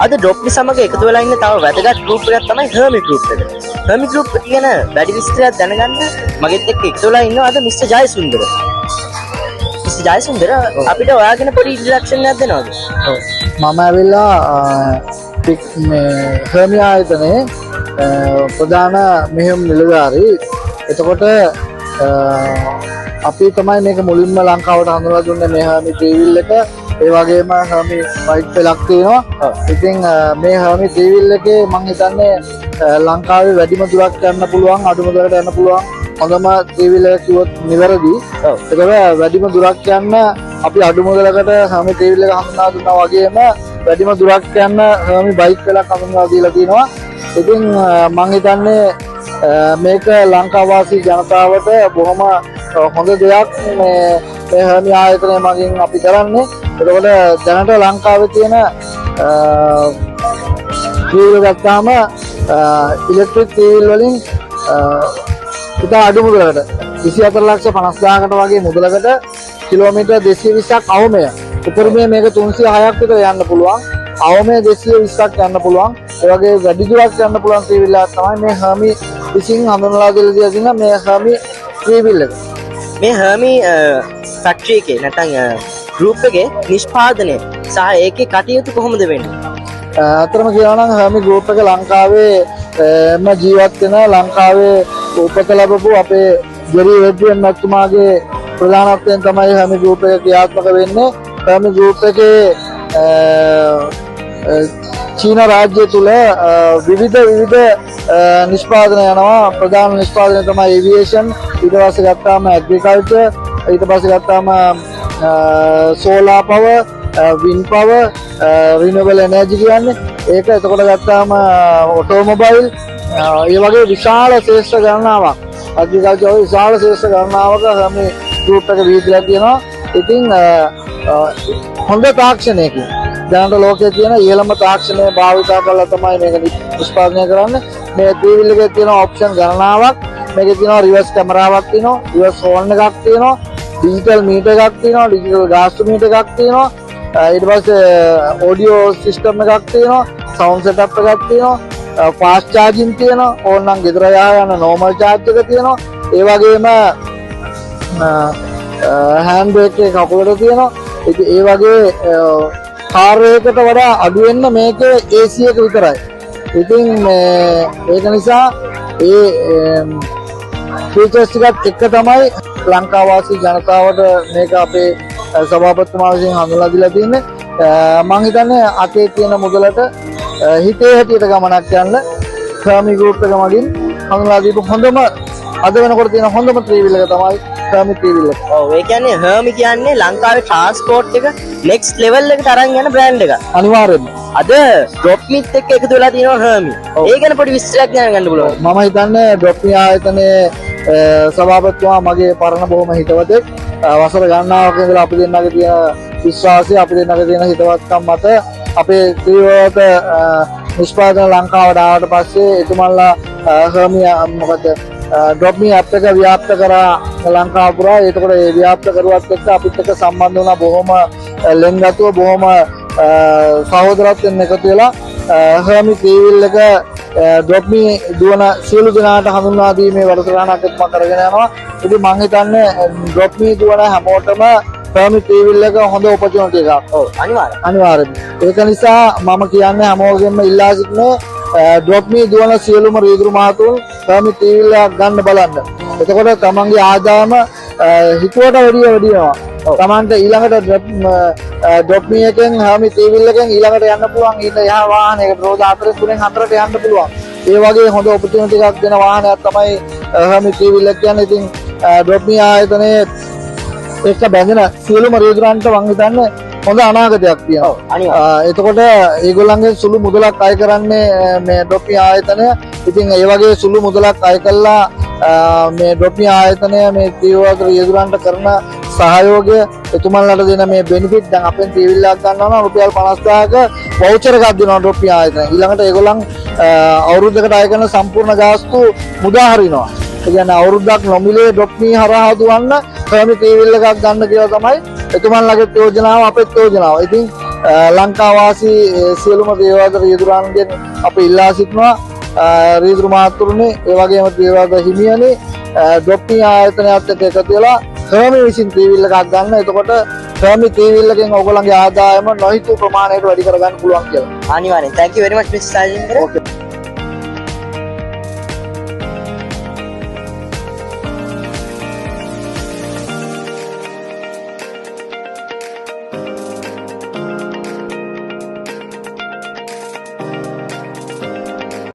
අද ඩොප්ලි සමග එකතු වෙලා ඉන්න තව වැදගත් ගෲප් එකක් තමයි හර්මි ගෲප් එක. හර්මි ගෲප් එක කියන වැඩි විස්තරයක් දැනගන්න මගෙත් එක්ක එකතු වෙලා ඉන්නවා අද මිස්ටර් ජයසුන්දර. මිස්ටර් ජයසුන්දර අපිට ඔයාගෙන පොඩි ඉන්ට්‍රොඩක්ෂන් එකක් දෙනවද? ඔව්. මම ඇවිල්ලා මේ හර්මි ආයතනයේ ප්‍රධාන මෙහෙයුම් නිලධාරී. එතකොට අපි තමයි මේක මුලින්ම ලංකාවට හඳුන්වලා දුන්නේ මේ හර්මි ත්‍රිවිල් එක. ඒ වගේම හර්මි වයිට් පෙලක් තියෙනවා. ඉතින් මේ හර්මි ත්‍රිවිල් එකේ මම හිතන්නේ ලංකාවේ වැඩිම දුරක් යන්න පුළුවන්, අඩුම දුරට යන්න පුළුවන් හොඳම ත්‍රිවිල් එක කිව්වොත් නිවැරදි. ඒකව වැඩිම දුරක් යන්න අපි අඩු මුදලකට හර්මි ත්‍රිවිල් එක හඳුන්වා දුන්නා වගේම වැඩිම දුරක් යන්න හර්මි බයික් පෙලක් හඳුන්වා දීලා තියෙනවා. ඉතින් මම හිතන්නේ මේක ලංකාවාසී ජනතාවට බොහොම හොඳ දෙයක් මේ හර්මි ආයතනය මගින් අපි කරන්නේ. එතකොට දැනට ලංකාවේ තියෙන ත්‍රිවිල් ගත්තාම ඉලෙක්ට්‍රික් ත්‍රිවිල් වලින් ඉතා අඩු මුදලකට 24,50,000කට වගේ මුදලකට කිලෝමීටර් 220ක් අවමය. උපරිමයේ මේක 306ක් විතර යන්න පුළුවන්. අවමය 220ක් යන්න පුළුවන්. ඒ වගේ වැඩි දුරක් යන්න පුළුවන් ත්‍රිවිල් එකක් තමයි මේ හර්මි විසින් හඳුන්වලා දීලා තියෙන මේ හර්මි ත්‍රිවිල් එක. මේ හර්මි ෆැක්ටරි එකේ නැත්නම් ගෲප් එකේ නිෂ්පාදනය සහ ඒකේ කටයුතු කොහොමද වෙන්නේ? අතරම කියනවා නම් හර්මි ගෲප් එක ලංකාවේ ජීවත් වෙන ලංකාවේ උපත ලැබපු අපේ ජෙරි වෙඩ්රියන් මැතිතුමාගේ ප්‍රධානත්වයෙන් තමයි හර්මි ගෲප් එක ක්‍රියාත්මක වෙන්නේ. හර්මි ගෲප් එකේ චීන රාජ්‍ය තුල විවිධ නිෂ්පාදන යනවා. ප්‍රධාන නිෂ්පාදනය තමයි ඒවියේෂන්, ඊට පස්සේ ගත්තාම ඇග්‍රිකල්චර්, ඊට පස්සේ ගත්තාම solar power, wind power, renewable energy කියන්නේ ඒක. එතකොට ගත්තාම ඔටෝමොබයිල්, ඒ වගේ විශාල ශේෂ්ත්‍ර ගණනාවක් ඇග්‍රිකල්චර් වල විශාල ශේෂ්ත්‍ර ගණනාවක මේ ගෲප් එක විහිදලා තියෙනවා. ඉතින් හොඳ තාක්ෂණයකින් දැනට ලෝකයේ තියෙන ඉහළම තාක්ෂණය භාවිතා කරලා තමයි මේක නිෂ්පාදනය කරන්නේ. මේ ත්‍රිවිල් එකේ තියෙන ඔප්ෂන් ගණනාවක්. මේකේ තියෙනවා රිවර්ස් කැමරාවක් තියෙනවා, රිවර්ස් හෝර්න් එකක් තියෙනවා, ඩිජිටල් මීටර් එකක් තියෙනවා, ඩිජිටල් ගාස්තු මීටර් එකක් තියෙනවා, ඊට පස්සේ ඔඩියෝ සිස්ටම් එකක් තියෙනවා, සවුන්ඩ් සෙටප් එකක් තියෙනවා, ෆාස්ට් චාර්ජින් තියෙනවා, ඕනනම් ගෙදර යන නෝමල් චාර්ජ් එක තියෙනවා. ඒ වගේම හෑන්ඩ් බ්‍රේක් එක කකුලට තියෙනවා. ඉතින් ඒ වගේ කාර් එකකට වඩා අඩු වෙන්න මේකේ AC එක විතරයි. ඉතින් ඒක නිසා ඒ ෆීචර්ස් ටිකත් එක්ක තමයි ලංකාවාසී ජනතාවට මේක අපේ සභාපතිතුමා විසින් හඳුන්වලා දීලා තියෙන්නේ. මම හිතන්නේ අතේ තියෙන මුදලට හිතේ හැටියට ගමනක් යන්න හර්මි ගෲප් එක මගින් හඳුන්වලා දීපු හොඳම අද වෙනකොට තියෙන හොඳම ත්‍රිවිල් එක තමයි හර්මි ත්‍රිවිල් එක. ඔව් ඒ කියන්නේ හර්මි කියන්නේ ලංකාවේ ට්‍රාන්ස්පෝර්ට් එක නෙක්ස්ට් ලෙවල් එකට අරන් යන බ්‍රෑන්ඩ් එකක්. අනිවාර්යයෙන්ම. අද ඩොප්මිත් එක්ක එකතු වෙලා තියෙනවා හර්මි. ඒ ගැන පොඩි විස්තරයක් දැනගන්න පුළුවන්. මම හිතන්නේ ඩොප්මි ආයතනයේ සභාපතිතුමා මගේ පරණ බොහොම හිතවතෙක්. වසර ගණනාවක ඉඳලා අපි දෙන්නගේ තියෙන විශ්වාසය, අපි දෙන්නගේ තියෙන හිතවත්කම් මත අපේ ත්‍රිවර්ත නිෂ්පාදන ලංකාවට ආවට පස්සේ එතුමන්ලා හර්මි මොකද ඩොප්මි ඇප් එක ව්‍යාප්ත කරා ලංකාව පුරා. ඒකෝට ඒ ව්‍යාප්ත කරුවත් එක්ක අපිත් එක්ක සම්බන්ධ වුණා බොහොම ලෙන්ගතුව, බොහොම සහෝදරත්වයෙන් එකතු වෙලා හර්මි ත්‍රිවිල් එක ඩොප්මි දුවන සියලු දෙනාට හඳුන්වා දීමේ වැඩසටහනක් මම කරගෙන යනවා. ඉතින් මම හිතන්නේ ඩොප්මි දුවන හැමෝටම හර්මි ත්‍රිවිල් එක හොඳ ඔපචුනිටි එකක්. ඔව් අනිවාර්යයෙන්. ඒක නිසා මම කියන්නේ හැමෝගෙම ඉල්ලා සිටින්නේ ඩොප්මි දුවන සියලුම රීදුරු මහතුන් හර්මි ත්‍රිවිල් එකක් ගන්න බලන්න. එතකොට තමන්ගේ ආදායම හිතුවට වැඩි වෙනවා. තමන්ට ඊළඟට ඩොප්මි එකෙන් හර්මි ත්‍රිවිල් එකෙන් ඊළඟට යන්න පුළුවන්. ඊට එහා වාහනයකට රෝද 4 4ට යන්න පුළුවන්. ඒ වගේ හොඳ ඔපචුනිටි එකක් දෙන වාහනයක් තමයි හර්මි ත්‍රිවිල් එක කියන්නේ. ඉතින් ඩොප්මි ආයතනයේ එක්ක බැඳෙන සියලුම රීදුරන්ට මං හිතන්නේ හොඳ අනාගතයක් තියෙනවා. එතකොට ඒගොල්ලන්ගේ සුළු මුදලක් අය කරන්නේ මේ ඩොප්මි ආයතනය. ඉතින් ඒ වගේ සුළු මුදලක් අය කළා මේ ඩොප්මි ආයතනය මේ ත්‍රිවර්ත රීදුරන්ට කරන සහයෝගය, එතුමන්ලට දෙන මේ බෙනිෆිට්, දැන් අපෙන් ත්‍රිවිල් එකක් ගන්නවා නම් රුපියල් 50,000ක වවුචර් එකක් දෙනවා ඩොප්මි ආයතනය. ඊළඟට ඒගොල්ලන් අවුරුද්දකට අය කරන සම්පූර්ණ ගාස්තු මුදා හරිනවා. ඒ කියන්නේ අවුරුද්දක් නොමිලේ ඩොප්මි හරහා දුවන්න හර්මි ත්‍රිවිල් එකක් ගන්න කියලා තමයි එතුමන්ලගේ යෝජනාව, අපේ යෝජනාව. ඉතින් ලංකාවාසී සියලුම දේවාදර රියදුරන්ගෙන් අප ඉල්ලා සිටිනවා රියදුරු මහත්තුරුනි ඒ වගේම දේවාදර හිමියනි ඩොප්පින් ආයතනයත් එක්ක එකතු වෙලා හර්මි විසින් ත්‍රිවිල් එකක් ගන්න. එතකොට හර්මි ත්‍රිවිල් එකෙන් ඔයගොල්ලන්ගේ ආදායම නොහිතූ ප්‍රමාණයට වැඩි කරගන්න පුළුවන් කියලා. අනිවාර්යෙන්. thank you very much Mr. Sajendra. Okay.